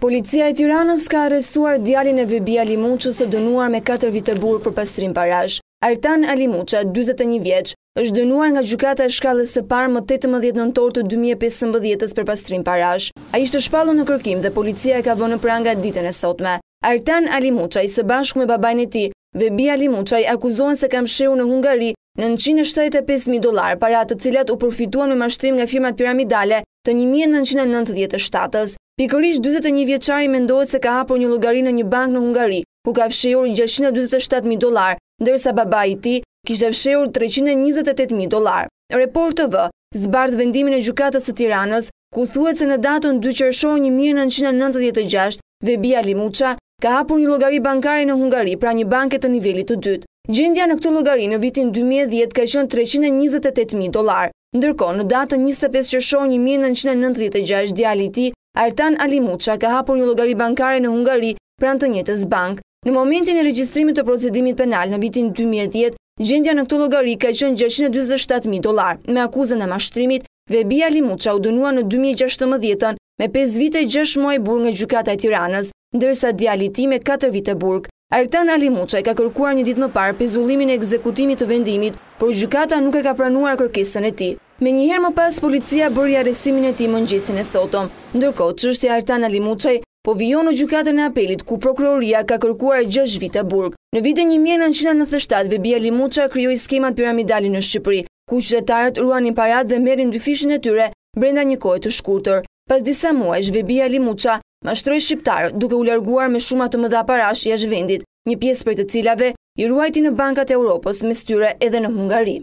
Policia e Tiranës ka arrestuar djalin e Vebi Alimuçës të dënuar me 4 vite burg për pastrim parash. Artan Alimuça, 41 vjeç, është dënuar nga gjykata e shkallës së parë më 18 nëntor të 2015 për pastrim parash. Ai ishte shpallur në kërkim dhe policia e ka vënë në pranga ditën e sotme. Artan Alimuça, së bashku me babain e tij, Vebi Alimuça, akuzohen se ka mshehur në Hungari $975.000, para të cilat u përfituan me mashtrim nga firmat piramidale të 1997-s. Pikërisht 41 vjeçari mendohet se ka hapur një llogari në një bank në Hungari, ku ka fshehur $647.000, ndërsa babai i tij kishte fshehur $328.000. Report TV zbardh vendimin e gjykatës së Tiranës, ku thuhet se në datën 2 qershor 1996, Vebi Alimuça ka hapur një llogari bankare në Hungari, pra një banke të nivelit të dytë. Gjendja në këtë llogari në vitin 2010 ka qenë $328.000. Ndërkohë, në datën 25 qershor 1996, djali i tij, Artan Alimuça, ka hapur një llogari bankare në Hungari pranë të njëjtës bank. Në momentin e regjistrimit të procedimit penal në vitin 2010, gjendja në këtë llogari ka qenë $647.000. Me akuzën e mashtrimit, Vebi Alimuça u dënua në 2016 me 5 vite 6 muaj burg nga gjykata e Tiranës, ndërsa djali i tij me 4 vite burg. Artan Alimuça ka kërkuar një ditë më parë pezullimin e ekzekutimit të vendimit, por gjykata nuk e ka pranuar kërkesën e tij. Menjëherë më pas, policia bëri arrestimin e tij mëngjesin e sotëm. Ndërkohë, çështja e Artan Alimuçaj po vijon në gjykatën e apelit, ku prokuroria ka kërkuar 6 vite burg. Në vitin 1997, Vebi Alimuça krijoi skemat piramidale në Shqipëri, ku qytetarët ruanin paratë dhe merrin dyfishin e tyre brenda një kohe të shkurtër. Pas disa muajsh, Vebi Alimuça mashtroi shqiptarët duke u larguar me shuma të mëdha parash jashtë vendit, një pjesë prej të cilave i ruajti në bankat e Europës, mes tyre edhe në Hungari.